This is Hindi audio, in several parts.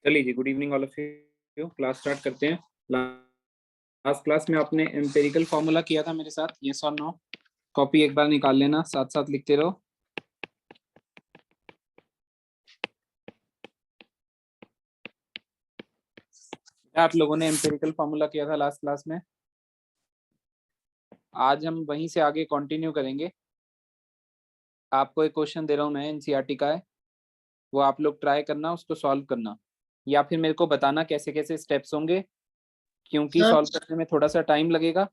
चलिए जी, good evening all of you. Class start करते हैं। लास्ट क्लास में आपने एम्पेरिकल फॉर्मूला किया था मेरे साथ, यस और नो? कॉपी एक बार निकाल लेना, साथ साथ लिखते रहो। आप लोगों ने एम्पेरिकल फॉर्मूला किया था लास्ट क्लास में। आज हम वहीं से आगे कंटिन्यू करेंगे। आपको एक क्वेश्चन दे रहा हूँ मैं, एनसीईआरटी का है, वो आप लोग ट्राई करना, उसको सॉल्व करना, या फिर मेरे को बताना कैसे कैसे स्टेप्स होंगे, क्योंकि सर सॉल्व करने में थोड़ा सा टाइम लगेगा,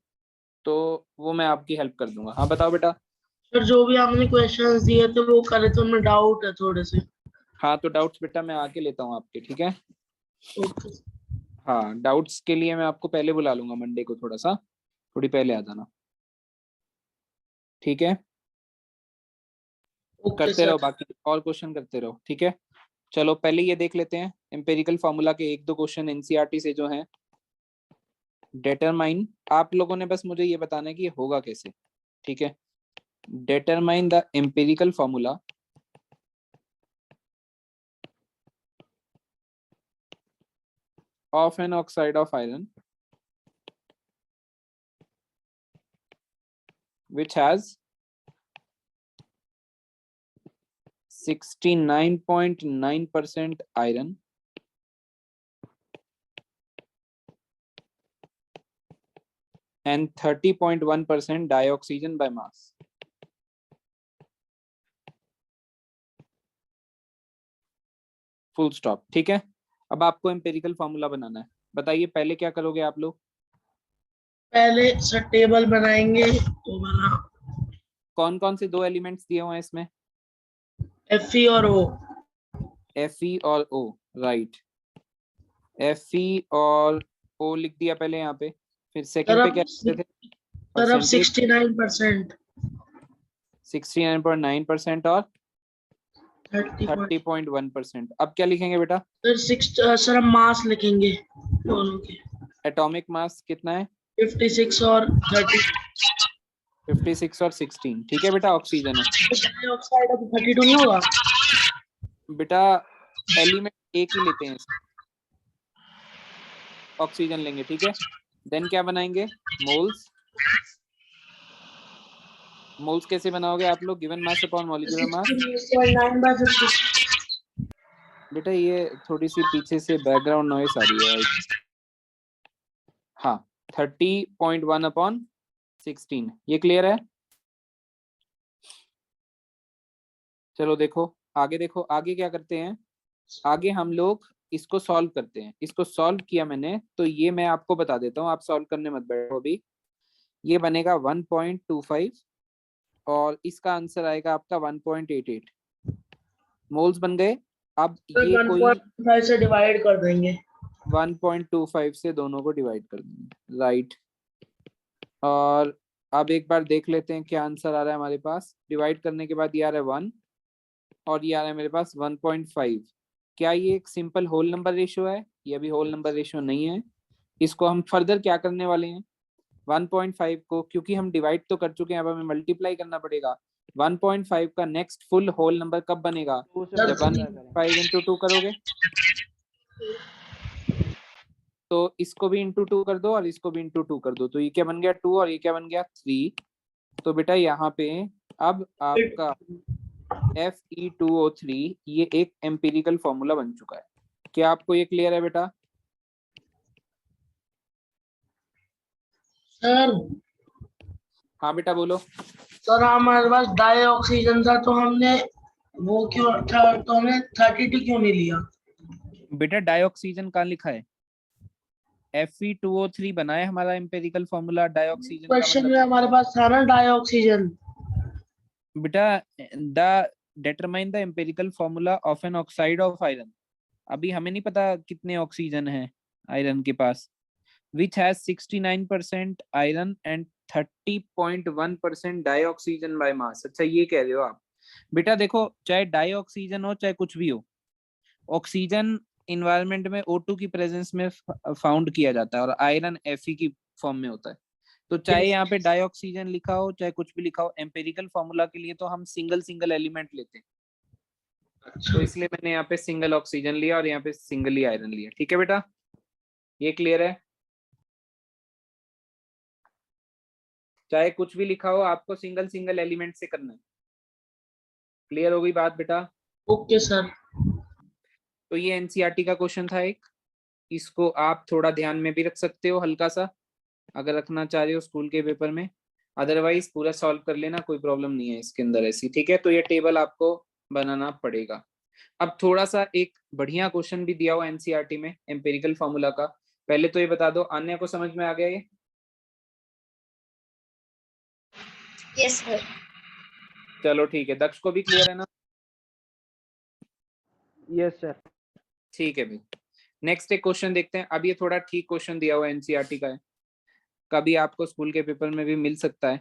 तो वो मैं आपकी हेल्प कर दूंगा। हाँ बताओ बेटा। सर जो भी आपने क्वेश्चंस दिए थे वो करे तो उनमें डाउट है थोड़े से। हाँ तो डाउट्स बेटा मैं आके लेता हूँ आपके, ठीक है? ओके हाँ, डाउट्स के लिए मैं आपको पहले बुला लूंगा मंडे को, थोड़ी पहले आ जाना, ठीक है? ओके करते सर। रहो, बाकी और क्वेश्चन करते रहो, ठीक है? चलो पहले ये देख लेते हैं एम्पेरिकल फॉर्मूला के एक दो क्वेश्चन एनसीईआरटी से जो हैं। डिटरमाइन, आप लोगों ने बस मुझे ये बताना है कि ये होगा कैसे, ठीक है? Determine the empirical formula of an oxide of iron which has 69.9% iron and 30.1% dioxygen by mass. Full stop, ठीक है? अब आपको एम्पेरिकल फॉर्मूला बनाना है। बताइए पहले क्या करोगे आप लोग? पहले सर टेबल बनाएंगे तो बना कौन कौन से दो एलिमेंट्स दिए हुए हैं इसमें? Fe और O। Fe और O, राइट। Fe और O लिख दिया पहले यहाँ पे, फिर सर सेकंड पे अब क्या लिखते थे? सर अब परसेंटेज 69%। 69.9% और 30 30.1%। अब क्या लिखेंगे बेटा? सर अब मास लिखेंगे दोनों के। एटॉमिक मास कितना है? 56 और 30। 56 और 16, ठीक है बेटा। ऑक्सीजन है डाइऑक्साइड अब 32 नहीं होगा? बेटा, एलिमेंट एक ही लेते हैं, ऑक्सीजन लेंगे, ठीक है? देन क्या बनाएंगे? मोल्स। मोल्स कैसे बनाओगे आप लोग? Given mass upon molecular mass. 16.9/50। बेटा ये थोड़ी सी पीछे से बैकग्राउंड नॉइस आ रही है। हाँ, 30.1 अपॉन 16, ये क्लियर है? चलो देखो आगे, देखो आगे क्या करते हैं। आगे हम लोग इसको सॉल्व करते हैं। इसको सॉल्व किया मैंने, तो ये मैं आपको बता देता हूँ, आप सॉल्व करने मत बैठो अभी। ये बनेगा 1.25 और इसका आंसर आएगा आपका 1.88 मोल्स बन गए। अब ये कोई 1.5 से डिवाइड कर देंगे। 1.25 से दोनों को डिवाइड कर देंगे, राइट। और अब एक बार देख लेते हैं क्या आंसर आ रहा है हमारे पास। डिवाइड करने के बाद ये आ रहा है 1 और ये आ रहा है मेरे पास 1.5। क्या ये एक सिंपल होल नंबर रेशियो है? ये अभी होल नंबर रेशियो नहीं है। इसको हम फर्दर क्या करने वाले हैं? 1.5 को, क्योंकि हम डिवाइड तो कर चुके हैं, अब हमें मल्टीप्लाई करना पड़ेगा। 1.5 का नेक्स्ट फुल होल नंबर कब बनेगा? सर जब 1.5 इंटू 2 करोगे, तो इसको भी इंटू 2 कर दो और इसको भी इंटू 2 कर दो, तो ये क्या बन गया 2 और ये क्या बन गया 3। तो बेटा यहाँ पे अब आपका Fe2O3 ये एक एम्पिरिकल फॉर्मूला बन चुका है। क्या आपको ये क्लियर है बेटा? सर हाँ बेटा बोलो। सर हमारे पास डाई ऑक्सीजन था तो हमने वो क्यों था, तो हमने 32 क्यों नहीं लिया? बेटा डाइऑक्सीजन कहाँ लिखा है? Fe2O3 बना है हमारा एम्पेरिकल फॉर्मूला डाइऑक्सीजन का, क्वेश्चन मतलब में हमारे पास था ना डाई ऑक्सीजन। बेटा the determine the empirical formula of an oxide of iron. अभी हमें नहीं पता कितने ऑक्सीजन है आयरन के पास, which has 69% iron and 30.1% dioxygen by mass. अच्छा ये कह रहे हो आप? बेटा देखो, चाहे डाइऑक्सीजन हो चाहे कुछ भी हो, ऑक्सीजन इन्वायरमेंट में O2 की प्रेजेंस में फाउंड किया जाता है और आयरन Fe की फॉर्म में होता है। तो चाहे यहाँ पे डाइऑक्सीजन लिखा हो चाहे कुछ भी लिखा हो, एम्पेरिकल फॉर्मूला के लिए तो हम सिंगल सिंगल एलिमेंट लेते हैं। तो इसलिए मैंने यहाँ पे सिंगल ऑक्सीजन लिया और यहाँ पे सिंगल ही आयरन लिया। ठीक है बेटा, ये क्लियर है? चाहे कुछ भी लिखा हो, आपको सिंगल सिंगल एलिमेंट से करना है। क्लियर हो गई बात बेटा? Okay sir. तो ये एनसीईआरटी का क्वेश्चन था एक, इसको आप थोड़ा ध्यान में भी रख सकते हो हल्का सा, अगर रखना चाह रहे हो स्कूल के पेपर में। अदरवाइज पूरा सॉल्व कर लेना, कोई प्रॉब्लम नहीं है इसके अंदर ऐसी। ठीक है, तो ये टेबल आपको बनाना पड़ेगा। अब थोड़ा सा एक बढ़िया क्वेश्चन भी दिया हुआ एनसीईआरटी में एम्पिरिकल फॉर्मूला का। पहले तो ये बता दो, अन्य को समझ में आ गया ये? Yes sir. चलो ठीक है, दक्ष को भी क्लियर है ना? Yes sir. ठीक है भाई, नेक्स्ट एक क्वेश्चन देखते हैं। अब ये थोड़ा ठीक क्वेश्चन दिया हुआ एनसीईआरटी का है, कभी आपको स्कूल के पेपर में भी मिल सकता है।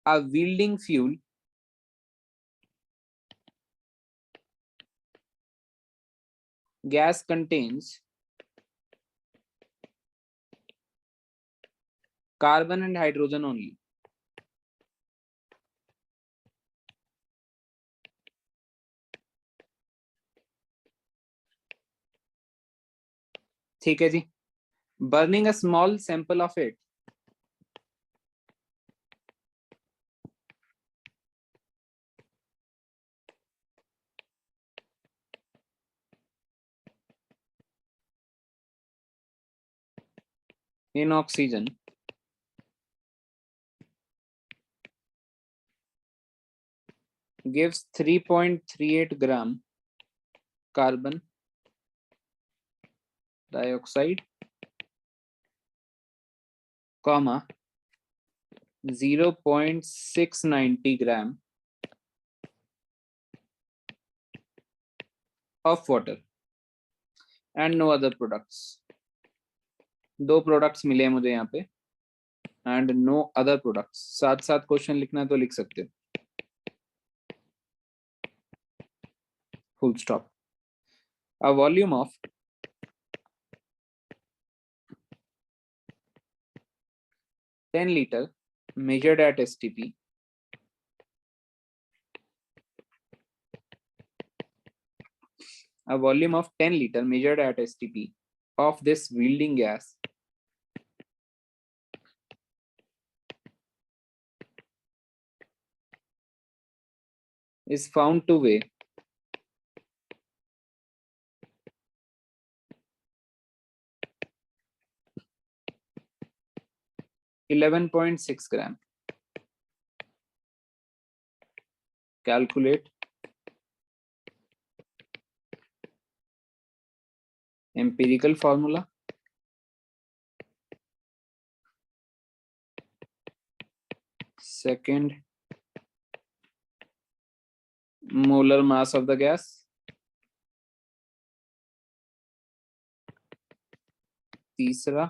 अ yielding fuel gas contains carbon and hydrogen only. ठीक है जी, burning a small sample of it in oxygen gives 3.38 gram carbon dioxide, comma 0.690 gram of water and no other products. दो प्रोडक्ट्स मिले हैं मुझे यहाँ पे, एंड नो अदर प्रोडक्ट्स। साथ साथ क्वेश्चन लिखना है तो लिख सकते हो, full stop. A volume of 10 liter measured at STP a volume of 10 liter measured at STP of this yielding gas is found to weigh 11.6 gram. Calculate empirical formula. Second, molar mass of the gas. तीसरा,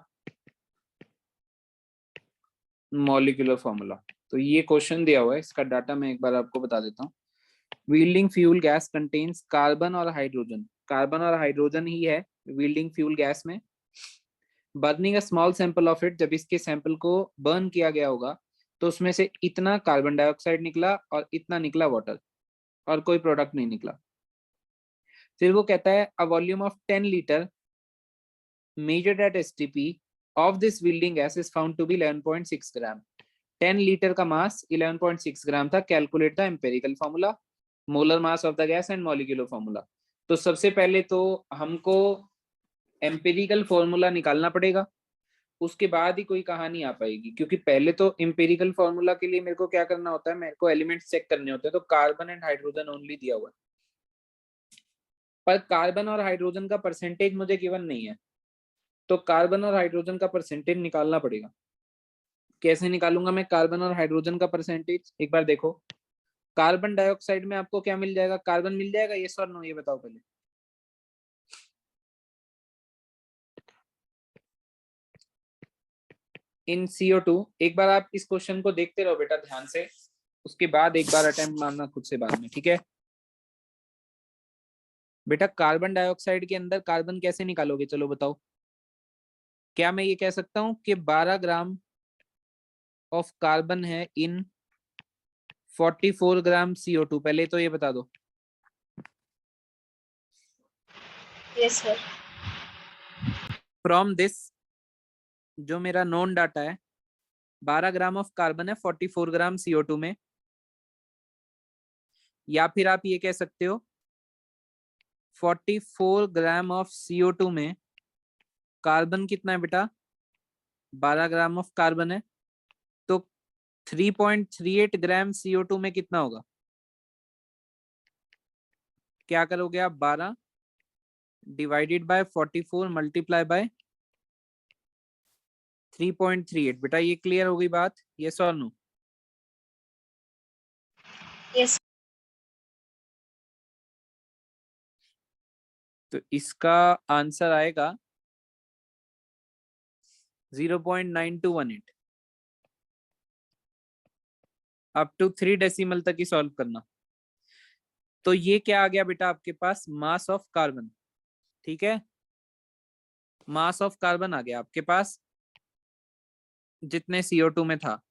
मॉलिक्यूलर फॉर्मूला। तो ये क्वेश्चन दिया हुआ है, इसका डाटा मैं एक बार आपको बता देता हूँ। Yielding fuel gas contains carbon और हाइड्रोजन, कार्बन और हाइड्रोजन ही है yielding फ्यूल गैस में। Burning a small sample of it, जब इसके सैंपल को बर्न किया गया होगा तो उसमें से इतना कार्बन डाइऑक्साइड निकला और इतना निकला वाटर, और कोई प्रोडक्ट नहीं निकला। फिर वो कहता है a volume of 10 litre measured at STP of this yielding gas is found to be 11.6 gram. 10 litre का मास 11.6 ग्राम था। Calculate the empirical formula, molar mass of the gas and molecular formula. तो सबसे पहले तो हमको एम्पेरिकल फॉर्मूला निकालना पड़ेगा, उसके बाद ही कोई कहानी आ पाएगी। क्योंकि पहले तो एम्पेरिकल फॉर्मूला के लिए मेरे को क्या करना होता है, मेरे को एलिमेंट्स चेक करने होते हैं। तो कार्बन एंड हाइड्रोजन ओनली दिया हुआ है, पर कार्बन और हाइड्रोजन का परसेंटेज मुझे गिवन नहीं है, तो कार्बन और हाइड्रोजन का परसेंटेज निकालना पड़ेगा। कैसे निकालूंगा मैं कार्बन और हाइड्रोजन का परसेंटेज? एक बार देखो, कार्बन डाइऑक्साइड में आपको क्या मिल जाएगा? कार्बन मिल जाएगा, ये और नो, ये बताओ पहले। इन CO2, एक बार आप इस क्वेश्चन को देखते रहो बेटा ध्यान से, उसके बाद एक बार अटेम्प्ट मारना खुद से बाद में, ठीक है बेटा? कार्बन डाइऑक्साइड के अंदर कार्बन कैसे निकालोगे, चलो बताओ। क्या मैं ये कह सकता हूं कि 12 ग्राम ऑफ कार्बन है इन 44 ग्राम CO2, पहले तो ये बता दो। Yes, sir. फ्रॉम दिस, जो मेरा नोन डाटा है, 12 ग्राम ऑफ कार्बन है 44 ग्राम CO2 में, या फिर आप ये कह सकते हो 44 ग्राम ऑफ CO2 में कार्बन कितना है बेटा, 12 ग्राम ऑफ कार्बन है, तो 3.38 ग्राम CO2 में कितना होगा? क्या करोगे आप, 12 डिवाइडेड बाय 44 मल्टीप्लाई बाय 3.38। बेटा ये क्लियर हो गई बात, यस और नो? Yes. तो इसका आंसर आएगा 0.9218। अप टू 3 डेसिमल तक ही सॉल्व करना। तो ये क्या आ गया बेटा आपके पास, मास ऑफ कार्बन। ठीक है, मास ऑफ कार्बन आ गया आपके पास जितने CO2 में था।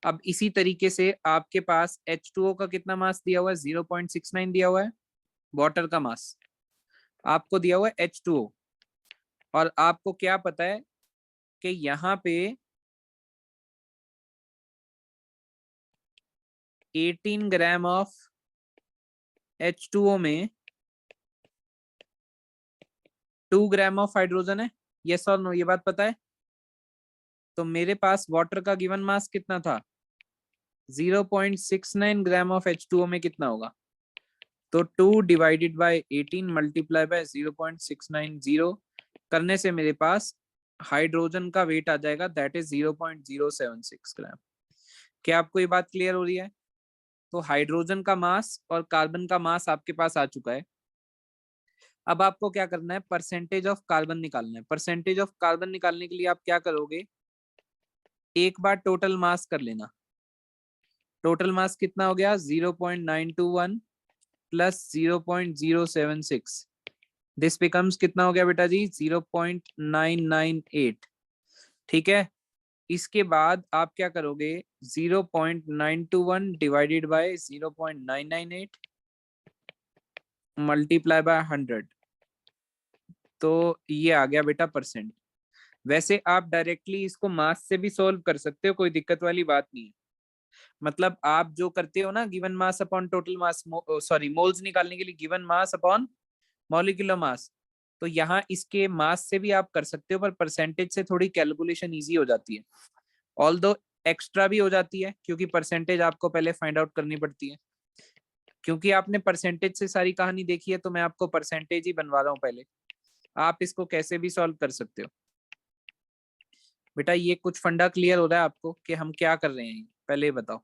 अब इसी तरीके से आपके पास H2O का कितना मास दिया हुआ है, 0.69 दिया हुआ है वाटर का मास, आपको दिया हुआ है H2O, और आपको क्या पता है कि यहाँ पे 18 ग्राम ऑफ H2O में 2 ग्राम ऑफ हाइड्रोजन है, यस और नो, ये बात पता है? तो मेरे पास वाटर का गिवन मास कितना था, 0.69 ग्राम ऑफ H2O में कितना होगा, तो 2 डिवाइडेड बाय 18 मल्टीप्लाई बाय 0.690 करने से मेरे पास हाइड्रोजन का वेट आ जाएगा, दैट इज 0.076 ग्राम। क्या आपको ये बात क्लियर हो रही है? तो हाइड्रोजन का मास और कार्बन का मास आपके पास आ चुका है। अब आपको क्या करना है, परसेंटेज ऑफ कार्बन निकालना है। परसेंटेज ऑफ कार्बन निकालने के लिए आप क्या करोगे, एक बार टोटल मास कर लेना। टोटल मास कितना हो गया, 0.921 प्लस 0.076, दिस बिकम्स कितना हो गया बेटा जी, 0.998। ठीक है, इसके बाद आप क्या करोगे, 0.921 डिवाइडेड बाय 0.998 मल्टीप्लाई बाय 100, तो ये आ गया बेटा परसेंट। वैसे आप डायरेक्टली इसको मास से भी सोल्व कर सकते हो, कोई दिक्कत वाली बात नहीं है। मतलब आप जो करते हो ना, given mass upon total mass, sorry moles निकालने के लिए given mass upon molecular mass, तो यहाँ इसके मास से भी आप कर सकते हो, पर परसेंटेज से थोड़ी कैलकुलेशन इजी हो जाती है, ऑल्दो एक्स्ट्रा भी हो जाती है, क्योंकि परसेंटेज आपको पहले फाइंड आउट करनी पड़ती है। क्योंकि आपने परसेंटेज से सारी कहानी देखी है, तो मैं आपको परसेंटेज ही बनवा रहा हूँ पहले, आप इसको कैसे भी सॉल्व कर सकते हो। बेटा ये कुछ फंडा क्लियर हो रहा है आपको कि हम क्या कर रहे हैं, पहले ये बताओ।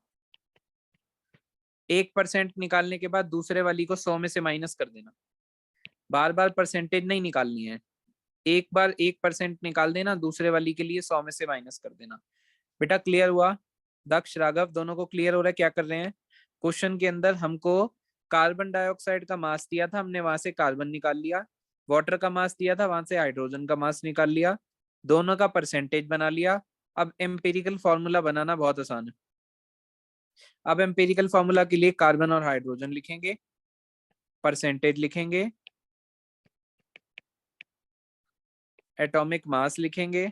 1% निकालने के बाद दूसरे वाली को 100 में से माइनस कर देना, बार बार परसेंटेज नहीं निकालनी है, एक बार 1% निकाल देना, दूसरे वाली के लिए 100 में से माइनस कर देना। बेटा क्लियर हुआ? दक्ष, राघव दोनों को क्लियर हो रहा है क्या कर रहे हैं? क्वेश्चन के अंदर हमको कार्बन डाइऑक्साइड का मास दिया था, हमने वहां से कार्बन निकाल लिया, वाटर का मास दिया था, वहां से हाइड्रोजन का मास निकाल लिया, दोनों का परसेंटेज बना लिया। अब एम्पिरिकल फॉर्मूला बनाना बहुत आसान है। अब एम्पिरिकल फॉर्मूला के लिए कार्बन और हाइड्रोजन लिखेंगे, परसेंटेज लिखेंगे, एटॉमिक मास लिखेंगे,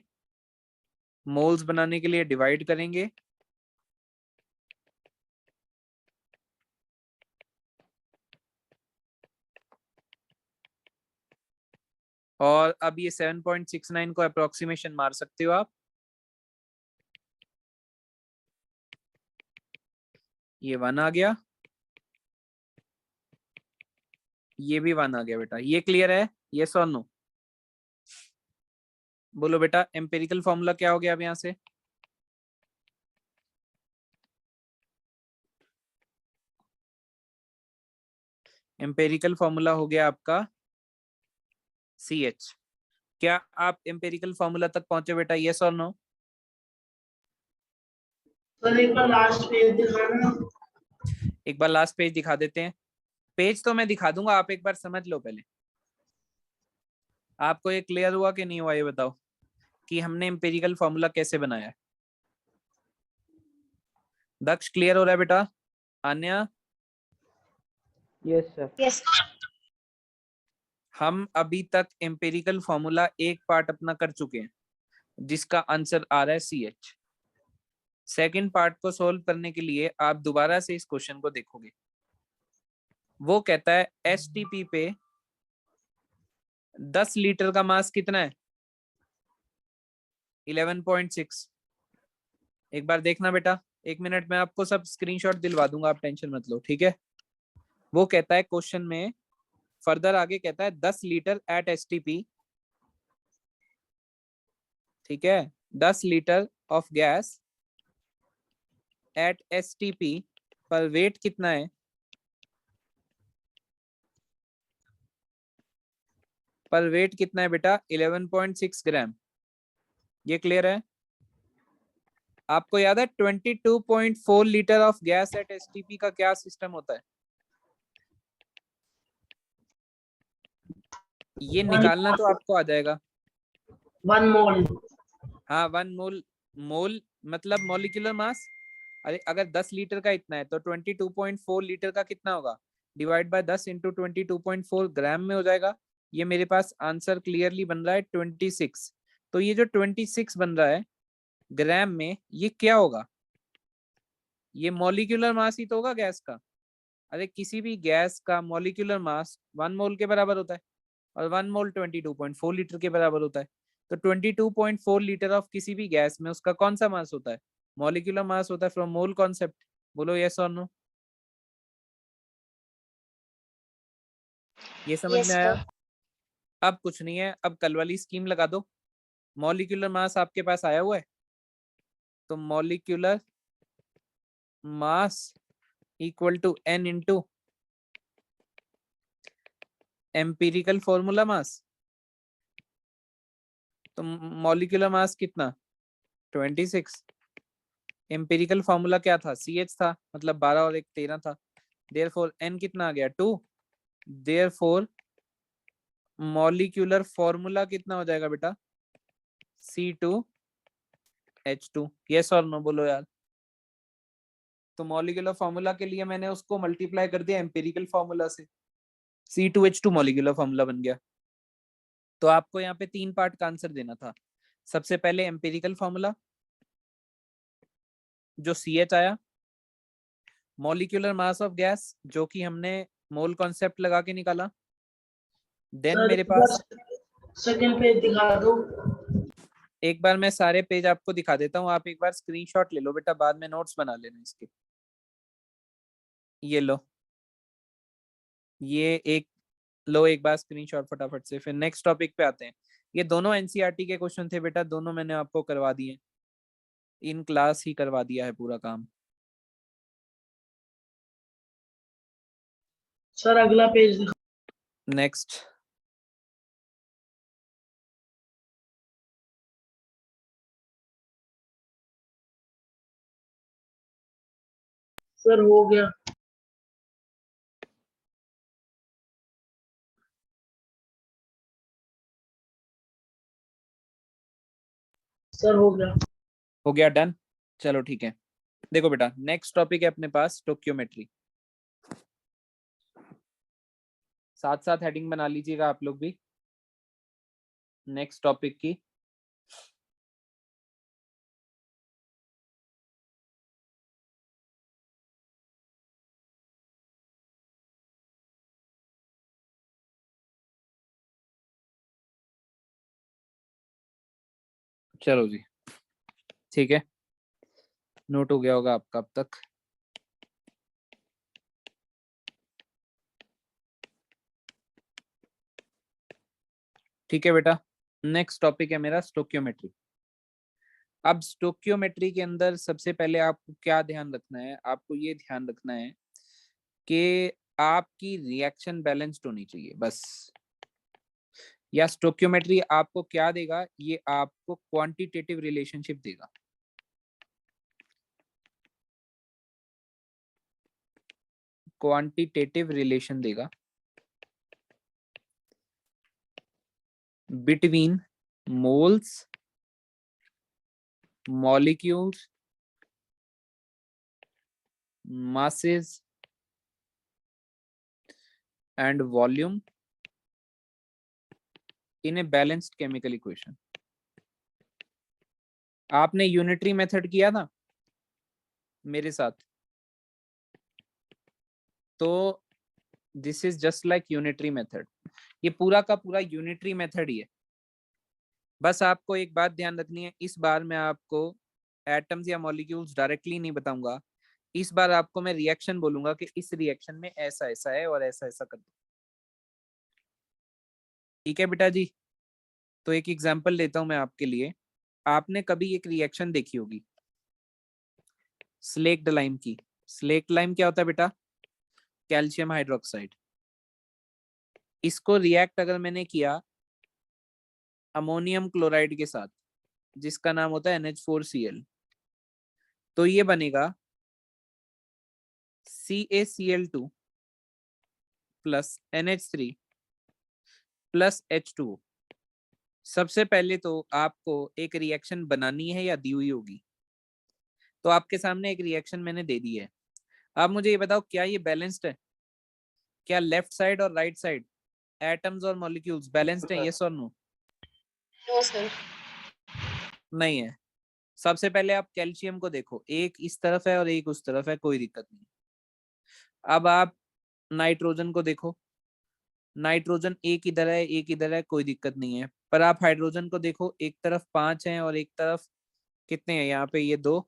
मोल्स बनाने के लिए डिवाइड करेंगे, और अब ये 7.69 को अप्रोक्सीमेशन मार सकते हो आप। ये 1 आ गया, ये भी 1 आ गया बेटा, ये क्लियर है, यस और नो? बोलो बेटा एम्पिरिकल फॉर्मूला क्या हो गया अब यहां से, एम्पिरिकल फॉर्मूला हो गया आपका CH। क्या आप एम्पिरिकल फॉर्मूला तक पहुंचे बेटा, यस और नो? सर एक बार लास्ट पेज दिखाना। एक बार लास्ट पेज दिखा देते हैं। पेज तो मैं दिखा दूंगा, आप एक बार समझ लो पहले। आपको ये क्लियर हुआ कि नहीं हुआ, ये बताओ कि हमने एम्पिरिकल फॉर्मूला कैसे बनाया है। दक्ष क्लियर हो रहा है बेटा? Aanya, yes sir. Yes. हम अभी तक एम्पिरिकल फॉर्मूला एक पार्ट अपना कर चुके हैं जिसका आंसर आ रहा है CH। सेकंड पार्ट को सोल्व करने के लिए आप दोबारा से इस क्वेश्चन को देखोगे। वो कहता है STP पे 10 लीटर का मास कितना है? 11.6। एक बार देखना बेटा, 1 मिनट में आपको सब स्क्रीनशॉट दिलवा दूंगा, आप टेंशन मत लो, ठीक है। वो कहता है क्वेश्चन में फर्दर आगे कहता है 10 लीटर एट STP, ठीक है, 10 litre of gas at STP पर वेट कितना है? पर वेट कितना है बेटा? 11.6 ग्राम। ये क्लियर है? आपको याद है 22.4 litre of gas at STP का क्या सिस्टम होता है? ये निकालना तो आपको आ जाएगा। 1 मोल। हाँ 1 मोल, मोल मतलब मॉलिक्यूलर मास। अरे अगर 10 लीटर का इतना है तो 22.4 लीटर का कितना होगा? डिवाइड बाय 10 इंटू 22.4 ग्राम में हो जाएगा। ये मेरे पास आंसर क्लियरली बन रहा है 26। तो ये जो 26 बन रहा है ग्राम में, ये क्या होगा? ये मॉलिक्यूलर मास ही तो होगा गैस का। अरे किसी भी गैस का मॉलिक्यूलर मास 1 मोल के बराबर होता है और 1 मोल 22.4 लीटर के बराबर होता है। तो 22.4 लीटर ऑफ किसी भी गैस में उसका कौन सा मास होता है? मॉलिक्यूलर मास होता है फ्रॉम मोल कॉन्सेप्ट। बोलो यस और नो। ये समझ Yes, में आया? sir. अब कुछ नहीं है, अब कल वाली स्कीम लगा दो। मॉलिक्यूलर मास आपके पास आया हुआ है, तो molecular mass equal to N into empirical formula mass. तो मॉलिक्यूलर मास कितना? 26। एम्पिरिकल फॉर्मूला क्या था? CH था, मतलब 12 और 1 13 था। देयरफॉर N कितना आ गया? 2। देयरफॉर मॉलिक्यूलर फॉर्मूला कितना हो जाएगा बेटा? C2H2। यस और नो बोलो यार। तो मॉलिक्यूलर फॉर्मूला के लिए मैंने उसको मल्टीप्लाई कर दिया एम्पिरिकल फॉर्मूला से, C2H2 मॉलिक्यूलर फॉर्मूला बन गया। तो आपको यहाँ पे 3 पार्ट का आंसर देना था। सबसे पहले एम्पिरिकल फॉर्मूला जो CH आया, मॉलिक्यूलर मास ऑफ गैस जो कि हमने मोल कॉन्सेप्ट लगा के निकाला। देन सर मेरे पास सेकंड पेज दिखा दो। एक बार मैं सारे पेज आपको दिखा देता हूँ, आप एक बार स्क्रीनशॉट ले लो बेटा, बाद में नोट्स बना लेना इसके। ये लो, ये एक लो एक बार स्क्रीनशॉट फटाफट से, फिर नेक्स्ट टॉपिक पे आते हैं। ये दोनों NCERT के क्वेश्चन थे बेटा, दोनों मैंने आपको करवा दिए, इन क्लास ही करवा दिया है पूरा काम। सर अगला पेज दिखा। नेक्स्ट सर हो गया। सर हो गया। हो गया, डन। चलो ठीक है, देखो बेटा नेक्स्ट टॉपिक है अपने पास स्टोक्योमेट्री। साथ साथ हेडिंग बना लीजिएगा आप लोग भी नेक्स्ट टॉपिक की। चलो जी ठीक है, नोट हो गया होगा आपका अब तक। ठीक है बेटा, नेक्स्ट टॉपिक है मेरा स्टोक्योमेट्री। अब स्टोक्योमेट्री के अंदर सबसे पहले आपको क्या ध्यान रखना है? आपको ये ध्यान रखना है कि आपकी रिएक्शन बैलेंस्ड होनी चाहिए बस। या स्टोक्योमेट्री आपको क्या देगा? ये आपको क्वांटिटेटिव रिलेशनशिप देगा। क्वांटिटेटिव रिलेशन देगा between moles, molecules masses and volume in a balanced chemical equation. आपने यूनिटरी मेथड किया था मेरे साथ, तो this is just like unitary method. ये पूरा का पूरा यूनिटरी मेथड ही है। बस आपको एक बात ध्यान रखनी है, इस बार मैं आपको एटम्स या मॉलिक्यूल्स डायरेक्टली नहीं बताऊंगा, इस बार आपको मैं रिएक्शन बोलूंगा कि इस रिएक्शन में ऐसा ऐसा है और ऐसा ऐसा कर दो। ठीक है बेटा जी? तो एक एग्जांपल लेता हूं मैं आपके लिए। आपने कभी एक रिएक्शन देखी होगी स्लेक्ड लाइम की। स्लेक्ड लाइम क्या होता है बेटा? Calcium hydroxide. इसको रिएक्ट अगर मैंने किया अमोनियम क्लोराइड के साथ, जिसका नाम होता है NH4Cl, तो ये बनेगा CaCl2 plus NH3 plus H2O। सबसे पहले तो आपको एक रिएक्शन बनानी है या दी हुई होगी, तो आपके सामने एक रिएक्शन मैंने दे दी है। आप मुझे ये बताओ, क्या ये बैलेंस्ड है? क्या लेफ्ट साइड और राइट साइड एटम्स और मॉलिक्यूल्स बैलेंस्ड है? यस और नो? No sir. नहीं है। सबसे पहले आप कैल्शियम को देखो, एक इस तरफ है और एक उस तरफ है, कोई दिक्कत नहीं। अब आप नाइट्रोजन को देखो, नाइट्रोजन एक इधर है एक इधर है, कोई दिक्कत नहीं है। पर आप हाइड्रोजन को देखो, एक तरफ 5 हैं और एक तरफ कितने हैं? यहाँ पे ये 2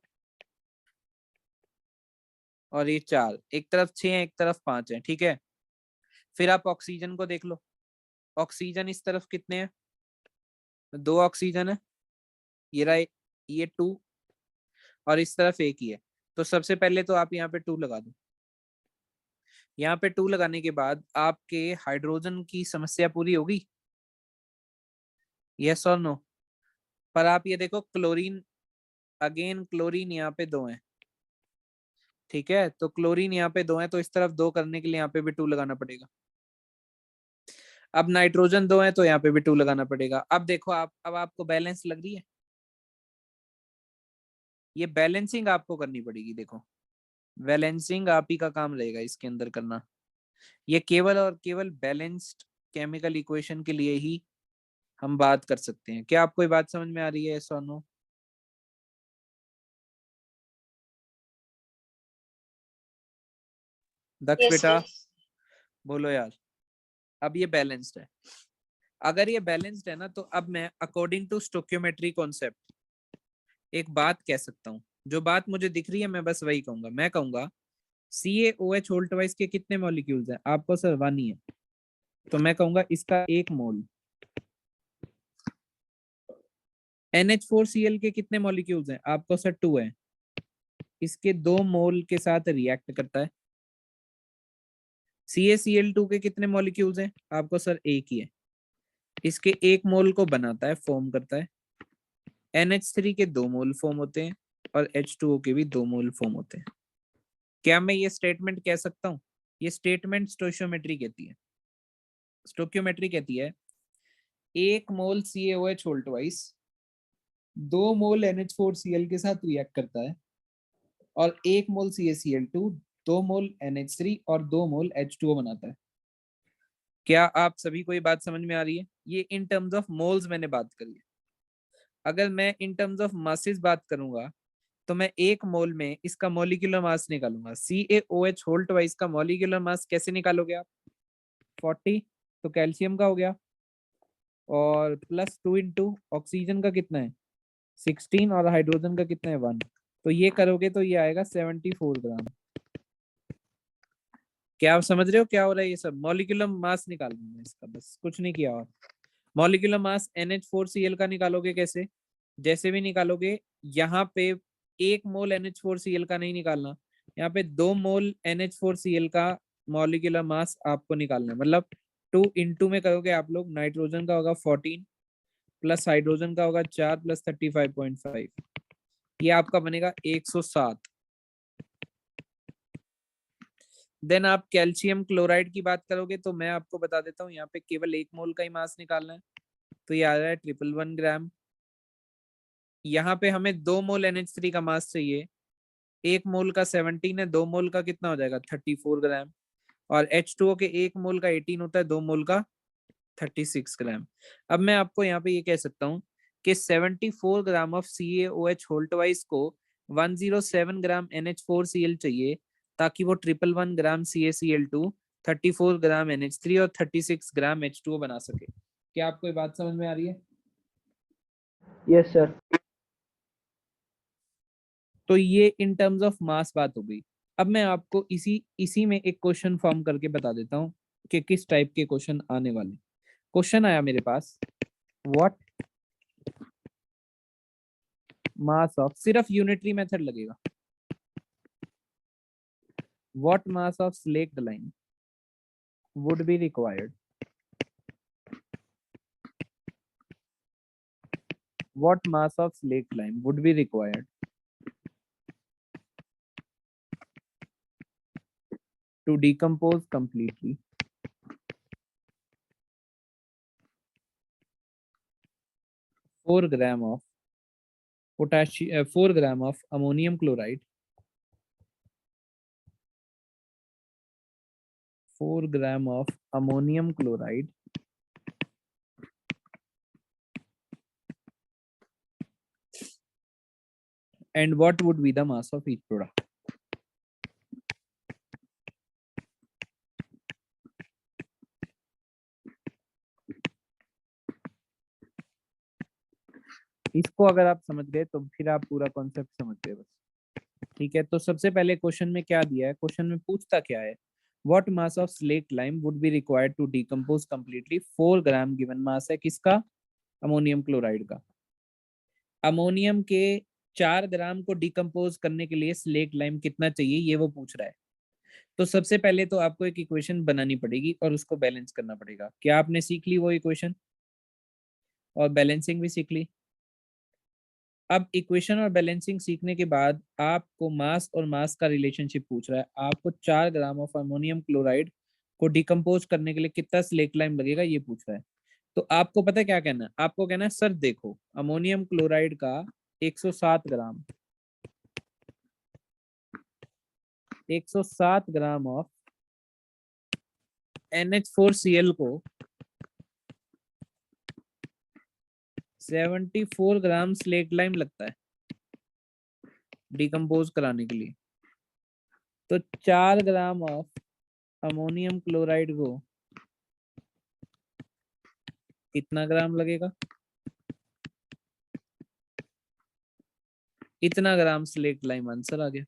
और ये 4, एक तरफ 6 है एक तरफ 5 है। ठीक है, फिर आप ऑक्सीजन को देख लो, ऑक्सीजन इस तरफ कितने हैं? 2 ऑक्सीजन है, ये रहा, ये 2 और इस तरफ एक ही है। तो सबसे पहले तो आप यहाँ पे 2 लगा दो। यहाँ पे 2 लगाने के बाद आपके हाइड्रोजन की समस्या पूरी होगी? यस और नो? पर आप ये देखो क्लोरीन, अगेन क्लोरीन यहाँ पे 2 है। ठीक है, तो क्लोरीन यहाँ पे 2 है, तो इस तरफ 2 करने के लिए यहाँ पे भी 2 लगाना पड़ेगा। अब नाइट्रोजन 2 है तो यहाँ पे भी 2 लगाना पड़ेगा। अब देखो आप, अब आपको बैलेंस लग रही है? ये बैलेंसिंग आपको करनी पड़ेगी। देखो बैलेंसिंग आप ही का काम रहेगा इसके अंदर करना। ये केवल और केवल बैलेंस्ड केमिकल इक्वेशन के लिए ही हम बात कर सकते हैं। क्या आपको ये बात समझ में आ रही है? सोनो दक्ष यस बेटा सर। बोलो यार। अब ये बैलेंस्ड है। अगर ये बैलेंस्ड है ना, तो अब मैं अकॉर्डिंग टू स्टोक्योमेट्री कॉन्सेप्ट एक बात कह सकता हूँ। जो बात मुझे दिख रही है मैं बस वही कहूंगा। मैं कहूंगा CaOH होल्ट वाइज के कितने मॉलिक्यूल्स हैं? आपको सर 1 ही है, तो मैं कहूंगा इसका 1 मोल। NH4Cl के कितने मॉलिक्यूल्स हैं? आपको सर 2 है, इसके 2 मोल के साथ रिएक्ट करता है। CaCl2 के कितने मॉलिक्यूल्स हैं? आपको सर 1 ही है, इसके 1 मोल को बनाता है, फॉर्म करता है। NH3 के 2 मोल फॉर्म होते हैं और H2O के भी 2 मोल फॉर्म होते हैं। क्या मैं ये स्टेटमेंट कह सकता हूँ? ये स्टेटमेंट स्टोइकियोमेट्री कहती है। स्टोइकियोमेट्री कहती है 1 मोल CaOH होल्ट वाइज 2 मोल NH4Cl के साथ रिएक्ट करता है और 1 मोल CaCl2 2 मोल NH3 और 2 मोल H2O बनाता है। क्या आप सभी को ये बात समझ में आ रही है? ये इन टर्म्स ऑफ मोल्स मैंने बात करी है। अगर मैं इन टर्म्स ऑफ मासेस बात करूंगा तो मैं 1 मोल में इसका मॉलिक्यूलर मास निकालूंगा। CaOH होल्ट वाइज का मॉलिक्यूलर मास कैसे निकालोगे आप? 40 तो कैल्शियम का हो गया, और प्लस 2 इंटू ऑक्सीजन का कितना है 16 और हाइड्रोजन का कितना है 1, तो ये करोगे तो ये आएगा 74 ग्राम। क्या आप समझ रहे हो क्या हो रहा है? ये सब मॉलिक्यूलर मास निकालना है इसका, बस कुछ नहीं किया। और मॉलिक्यूलर मास NH4Cl का निकालोगे कैसे? जैसे भी निकालोगे, यहाँ पे 1 मोल NH4Cl का नहीं निकालना, यहाँ पे 2 मोल NH4Cl का मॉलिक्यूलर मास आपको निकालना है। मतलब 2 इंटू में करोगे आप लोग, नाइट्रोजन का होगा 14 प्लस हाइड्रोजन का होगा 4 प्लस 35.5, ये आपका बनेगा 107। देन आप कैल्शियम क्लोराइड की बात करोगे तो मैं आपको बता देता हूँ, यहाँ पे केवल 1 मोल का ही मास निकालना है, तो ये आ रहा है 111 ग्राम। यहाँ पे हमें 2 मोल NH3 का मास चाहिए, 1 मोल का 17 है, 2 मोल का कितना हो जाएगा 34 ग्राम, और H2O के 1 मोल का 18 होता है, 2 मोल का 36 ग्राम। अब मैं आपको यहाँ पे ये कह सकता हूँ कि 74 gram of CaOH Holt wise को 107 ग्राम NH4Cl चाहिए, ताकि वो 111 ग्राम CaCl2, 34 ग्राम NH3 और 36 ग्राम H2O बना सके। क्या आपको ये बात समझ में आ रही है? Yes, sir. तो ये इन टर्म्स ऑफ मास बात हो गई। अब मैं आपको इसी में एक क्वेश्चन फॉर्म करके बता देता हूँ कि किस टाइप के क्वेश्चन आने वाले। क्वेश्चन आया मेरे पास, व्हाट मास ऑफ, सिर्फ यूनिटरी मेथड लगेगा, what mass of slaked line would be required, what mass of slaked lime would be required to decompose completely 4 gram of potassium, 4 gram of ammonium chloride, 4 gram of ammonium chloride and what would be the mass of each product? इसको अगर आप समझ गए तो फिर आप पूरा कॉन्सेप्ट समझ गए बस। ठीक है, तो सबसे पहले क्वेश्चन में क्या दिया है, क्वेश्चन में पूछता क्या है, what mass of slaked lime would be required to decompose completely 4 gram, given mass है किसका, अमोनियम क्लोराइड का। अमोनियम के 4 ग्राम को डिकम्पोज करने के लिए स्लेक्ड लाइम कितना चाहिए, ये वो पूछ रहा है। तो सबसे पहले तो आपको एक इक्वेशन बनानी पड़ेगी और उसको बैलेंस करना पड़ेगा। क्या आपने सीख ली वो इक्वेशन और बैलेंसिंग भी सीख ली? अब इक्वेशन और बैलेंसिंग सीखने के बाद आपको मास और मास का रिलेशनशिप पूछ रहा है। आपको 4 ग्राम ऑफ अमोनियम क्लोराइड को डिकम्पोज करने के लिए कितना स्लेक्ड लाइम लगेगा, ये पूछ रहा है। तो आपको पता है क्या कहना है, आपको कहना है सर देखो अमोनियम क्लोराइड का 107 ग्राम, 107 ग्राम ऑफ NH4Cl को 74 ग्राम स्लेक्ड लाइम लगता है डिकम्पोज कराने के लिए। तो 4 ग्राम ऑफ अमोनियम क्लोराइड को कितना ग्राम लगेगा, इतना ग्राम स्लेक्ड लाइम आंसर आ गया।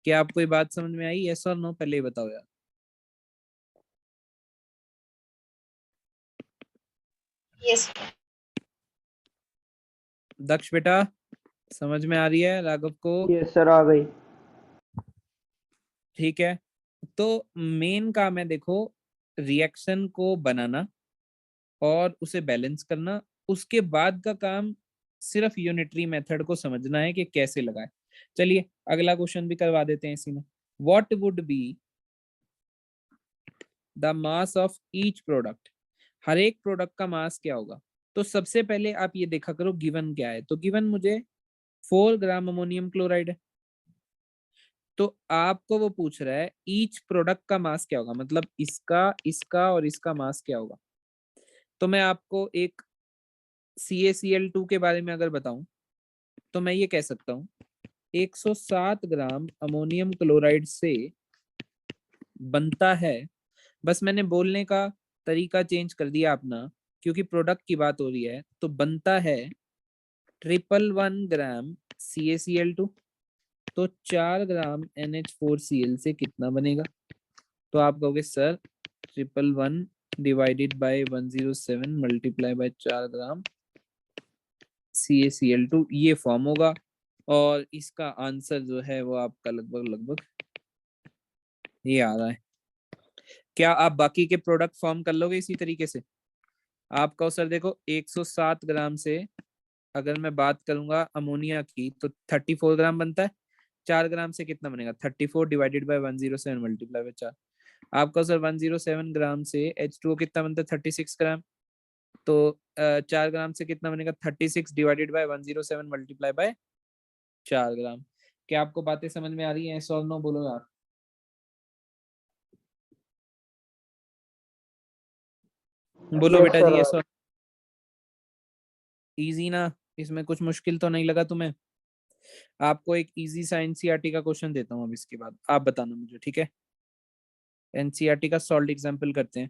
क्या आपको ये बात समझ में आई, यस और नो, पहले ही बताओ यार। Yes. दक्ष बेटा समझ में आ रही है राघव को? Yes, sir. आ गई। ठीक है, तो मेन काम है देखो रिएक्शन को बनाना और उसे बैलेंस करना। उसके बाद का काम सिर्फ यूनिटरी मेथड को समझना है कि कैसे लगाए। चलिए अगला क्वेश्चन भी करवा देते हैं इसी में। What would be the mass of each product, हर एक प्रोडक्ट का मास क्या होगा। तो सबसे पहले आप ये देखा करो गिवन क्या है। तो गिवन मुझे 4 ग्राम अमोनियम क्लोराइड है, तो आपको वो पूछ रहा है ईच प्रोडक्ट का मास क्या होगा, मतलब इसका, इसका और इसका मास क्या होगा। तो मैं आपको एक CaCl2 के बारे में अगर बताऊं तो मैं ये कह सकता हूं 107 ग्राम अमोनियम क्लोराइड से बनता है, बस मैंने बोलने का तरीका चेंज कर दिया अपना क्योंकि प्रोडक्ट की बात हो रही है। तो बनता है 111 ग्राम CaCl2, तो 4 ग्राम NH4Cl से कितना बनेगा। तो आप कहोगे sir 111 divided by 107 multiply by 4 gram CaCl2, ये फॉर्म होगा और इसका आंसर जो है वो आपका लगभग ये आ रहा है। क्या आप बाकी के प्रोडक्ट फॉर्म कर लोगे इसी तरीके से? आप कहो सर देखो 107 ग्राम से अगर मैं बात करूंगा अमोनिया की तो 34 ग्राम बनता है, 4 ग्राम से कितना बनेगा 34 डिवाइडेड बाय 107 मल्टीप्लाई बाय 4। आपका सर 107 ग्राम से H2O कितना बनता है 36 ग्राम, तो 4 ग्राम से कितना बनेगा 36 डिवाइडेड बाय 107 मल्टीप्लाई बाय 4 ग्राम। क्या आपको बातें समझ में आ रही हैं? सॉल्व नो बोलो यार। बोलो Yes, बेटा जी, sir. ये सॉल्व इजी ना? इसमें कुछ मुश्किल तो नहीं लगा तुम्हें? आपको एक इजी सा एनसीईआरटी का क्वेश्चन देता हूँ अब इसके बाद, आप बताना मुझे, ठीक है? एनसीईआरटी का सॉल्व एग्जाम्पल करते हैं,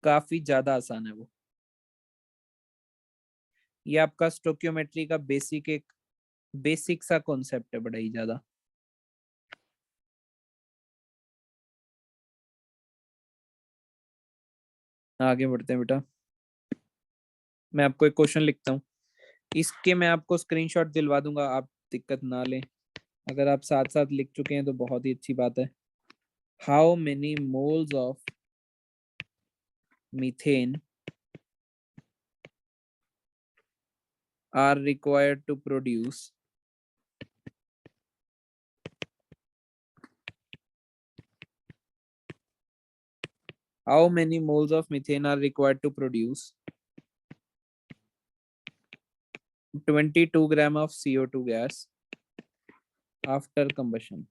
काफी ज्यादा आसान है वो। ये आपका स्टोकियोमेट्री का बेसिक सा कॉन्सेप्ट है, बड़ा ही ज्यादा। आगे बढ़ते हैं बेटा, मैं आपको एक क्वेश्चन लिखता हूँ, इसके मैं आपको स्क्रीनशॉट दिलवा दूंगा, आप दिक्कत ना लें। अगर आप साथ साथ लिख चुके हैं तो बहुत ही अच्छी बात है। How many moles of methane are required to produce how many moles of methane are required to produce 22 gram of CO2 gas after combustion?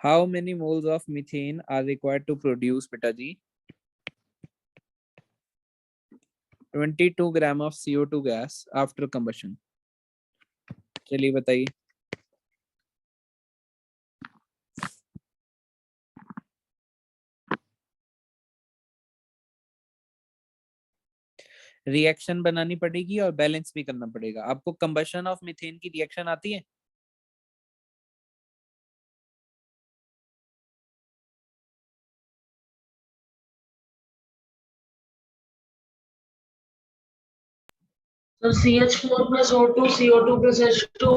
How many moles of methane are required to produce, beta ji, 22 gram of CO2 gas after combustion? चलिए बताइए। रिएक्शन बनानी पड़ेगी और बैलेंस भी करना पड़ेगा। आपको कंबशन ऑफ मीथेन की रिएक्शन आती है? Sir CH4 plus O2 CO2 plus H2।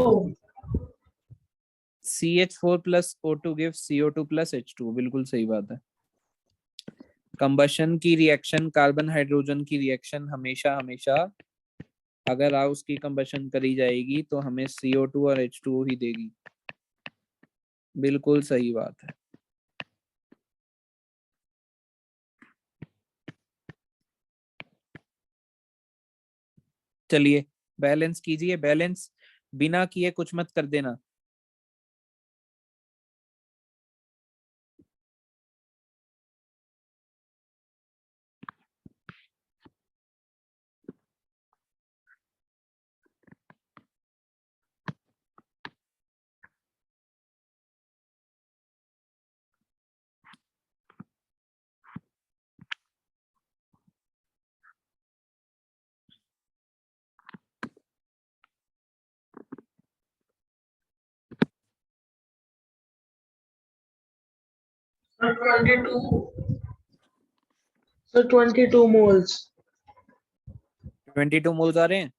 CH4 plus O2 gives CO2 plus H2, बिल्कुल सही बात है। कंबशन की रिएक्शन, कार्बन हाइड्रोजन की रिएक्शन हमेशा हमेशा अगर आप उसकी कंबशन करी जाएगी तो हमें CO2 और H2O ही देगी, बिल्कुल सही बात है। चलिए बैलेंस कीजिए, बैलेंस बिना किए कुछ मत कर देना। सर 22। Sir 22 moles। 22 मोल्स आ रहे हैं।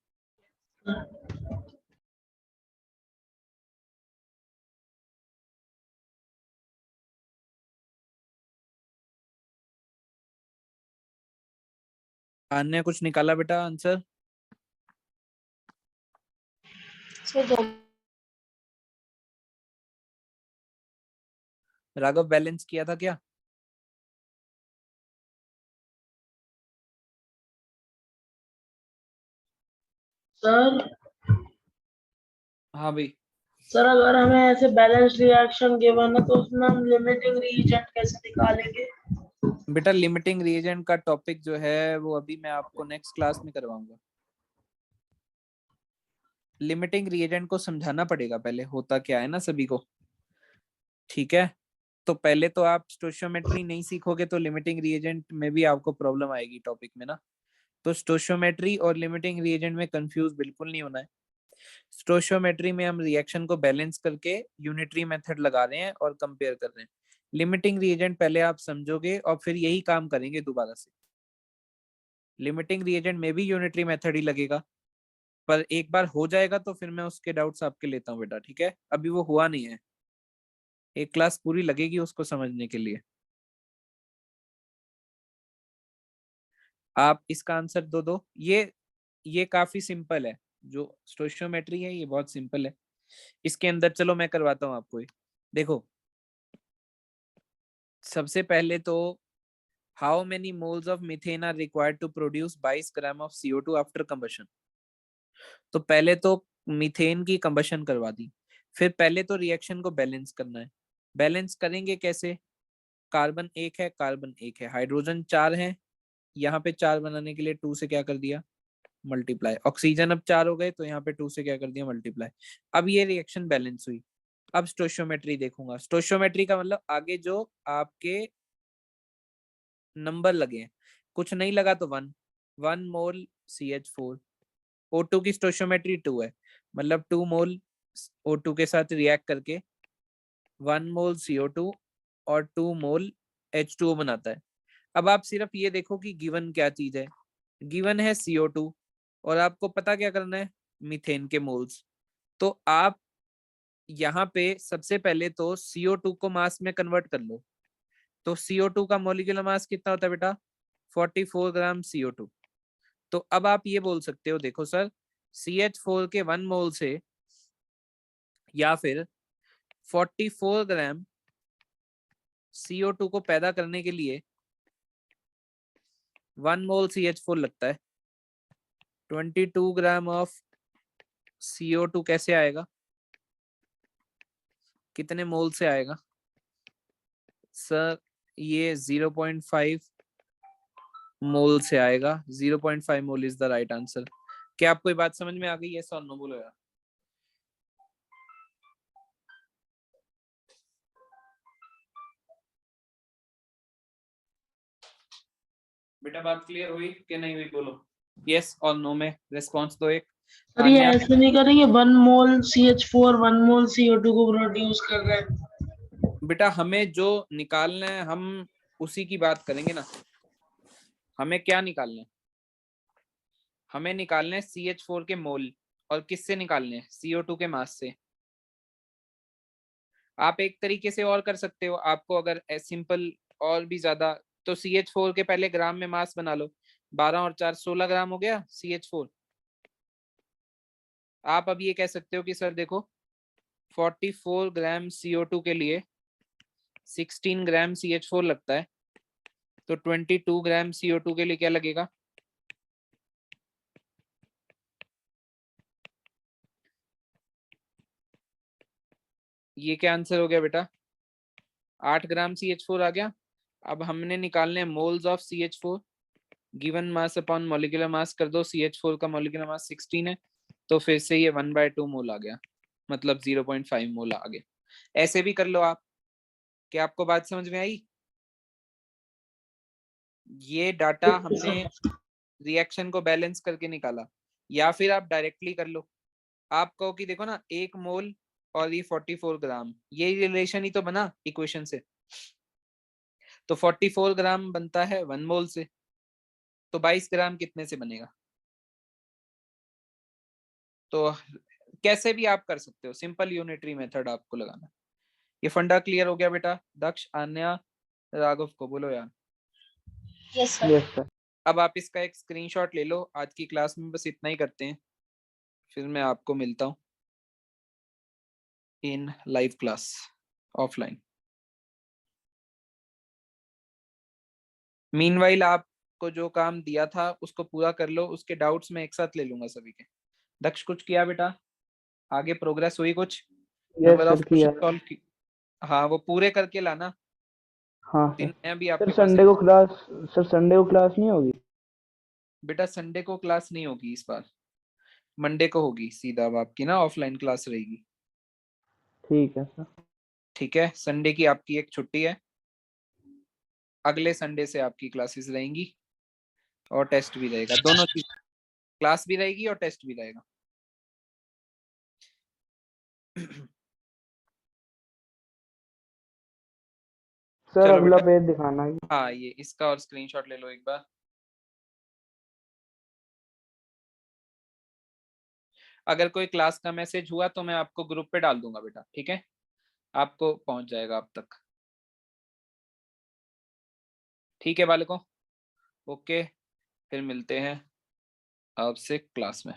अन्य कुछ निकाला बेटा आंसर? सर राघव बैलेंस किया था क्या? सर हाँ भाई। सर अगर हमें ऐसे बैलेंस रिएक्शन गिवन है तो उसमें हम लिमिटिंग रीएजेंट कैसे निकालेंगे? बेटा लिमिटिंग रिएजेंट का टॉपिक जो है वो अभी मैं आपको नेक्स्ट क्लास में करवाऊंगा। लिमिटिंग रिएजेंट को समझाना पड़ेगा पहले होता क्या है ना सभी को, ठीक है? तो पहले तो आप स्टोशियोमेट्री नहीं सीखोगे तो लिमिटिंग रिएजेंट में भी आपको प्रॉब्लम आएगी टॉपिक में ना। तो स्टोशियोमेट्री और लिमिटिंग रिएजेंट में कंफ्यूज बिल्कुल नहीं होना है। स्टोशियोमेट्री में हम रिएक्शन को बैलेंस करके यूनिटरी मेथड लगा रहे हैं और कंपेयर कर रहे हैं। लिमिटिंग रिएजेंट पहले आप समझोगे और फिर यही काम करेंगे दोबारा से। लिमिटिंग रिएजेंट में भी यूनिटरी मेथड ही लगेगा, पर एक बार हो जाएगा तो फिर मैं उसके डाउट्स आपके लेता हूँ बेटा, ठीक है? अभी वो हुआ नहीं है, एक क्लास पूरी लगेगी उसको समझने के लिए। आप इसका आंसर दो। ये काफी सिंपल है, जो स्टोशियोमेट्री है ये बहुत सिंपल है। इसके अंदर चलो मैं करवाता हूँ आपको। देखो सबसे पहले तो How many moles of methane are required to produce 22 gram of CO2 after combustion? तो पहले तो मीथेन की कंबशन करवा दी, फिर पहले तो रिएक्शन को बैलेंस करना है। बैलेंस करेंगे कैसे? कार्बन 1 है, कार्बन 1 है, हाइड्रोजन 4 है, यहाँ पे 4 बनाने के लिए 2 से क्या कर दिया, मल्टीप्लाई। ऑक्सीजन अब 4 हो गए तो यहाँ पे 2 से क्या कर दिया, मल्टीप्लाई। अब ये रिएक्शन बैलेंस हुई। अब स्टोइशियोमेट्री देखूंगा। स्टोइशियोमेट्री का मतलब आगे जो आपके नंबर लगे हैं, कुछ नहीं लगा तो 1 मोल CH4। O2 की स्टोइशियोमेट्री 2 है, मतलब 2 मोल O2 के साथ रिएक्ट करके 1 मोल CO2 और 2 मोल H2O बनाता है। अब आप सिर्फ ये देखो कि गिवन क्या चीज है। गिवन है CO2 और आपको पता क्या करना है, मीथेन के मोल्स। तो आप यहाँ पे सबसे पहले तो CO2 को मास में कन्वर्ट कर लो। तो CO2 का मॉलिक्यूलर मास कितना होता है बेटा, 44 ग्राम CO2। तो अब आप ये बोल सकते हो, देखो सर, CH4 के 1 मोल से या फिर 44 ग्राम CO2 को पैदा करने के लिए 1 मोल CH4 लगता है। 22 ग्राम ऑफ CO2 कैसे आएगा, कितने मोल से आएगा सर? ये 0.5 मोल से आएगा। 0.5 mole is the right answer. क्या आपको ये बात समझ में आ गई है? सर नो बोलो यार। बेटा बात क्लियर हुई कि नहीं हुई? बोलो यस और नो में रिस्पॉन्स दो एक। सर ये ऐसे नहीं करेंगे 1 मोल CH4 1 मोल CO2 को प्रोड्यूस कर रहे हैं। बेटा हमें जो निकालना है हम उसी की बात करेंगे ना। हमें क्या निकालना है? हमें निकालना है CH4 के मोल। और किससे निकालने हैं? CO2 के मास से। आप एक तरीके से और कर सकते हो, आपको अगर सिंपल और भी ज्यादा, तो CH4 के पहले ग्राम में मास बना लो। 12 और 4 16 ग्राम हो गया CH4। आप अब ये कह सकते हो कि सर देखो 44 ग्राम CO2 के लिए 16 ग्राम CH4 लगता है, तो 22 ग्राम CO2 के लिए क्या लगेगा? ये क्या आंसर हो गया बेटा? 8 ग्राम CH4 आ गया। अब हमने निकालने हैं moles of CH4। Given mass upon molecular mass कर दो। CH4 का मॉलिक्यूलर मास 16 है, तो फिर से ये 1/2 मोल आ गया, मतलब 0.5 मोल आ गया। ऐसे भी कर लो आप। क्या आपको बात समझ में आई? ये डाटा हमने रिएक्शन को बैलेंस करके निकाला। या फिर आप डायरेक्टली कर लो। आप कहो कि देखो ना 1 मोल और ये 44 ग्राम, ये रिलेशन ही तो बना इक्वेशन से। तो 44 ग्राम बनता है 1 मोल से, तो 22 ग्राम कितने से बनेगा? तो कैसे भी आप कर सकते हो, सिंपल यूनिटरी मेथड आपको लगाना। ये फंडा क्लियर हो गया बेटा? दक्ष, आन्या, राघव को बोलो यार। Yes sir. Yes sir. अब आप इसका एक स्क्रीनशॉट ले लो। आज की क्लास में बस इतना ही करते हैं, फिर मैं आपको मिलता हूँ इन लाइव क्लास ऑफलाइन। मीनवाइल आपको जो काम दिया था उसको पूरा कर लो। उसके डाउट्स मैं एक साथ ले लूंगा सभी के। दक्ष कुछ किया बेटा? आगे प्रोग्रेस हुई कुछ? यस नंबर ऑफ सर किया। क्वेश्चन सॉल्व की? हाँ वो पूरे करके लाना। हाँ सर। दिन में भी सर आपके पास संडे को क्लास, सर संडे को क्लास नहीं होगी? बेटा संडे को क्लास नहीं होगी इस बार, मंडे को होगी सीधा। अब आपकी ना ऑफलाइन क्लास रहेगी। ठीक है सर। ठीक है, संडे की आपकी एक छुट्टी है। अगले संडे से आपकी क्लासेस रहेंगी और टेस्ट भी रहेगा। दोनों चीज, क्लास भी रहेगी और टेस्ट भी रहेगा। सर चलो अगला बेटा, पेज दिखाना है। हाँ ये इसका और स्क्रीनशॉट ले लो एक बार। अगर कोई क्लास का मैसेज हुआ तो मैं आपको ग्रुप पे डाल दूंगा बेटा, ठीक है? आपको पहुंच जाएगा आप तक। ठीक है बालकों, ओके, फिर मिलते हैं आपसे क्लास में।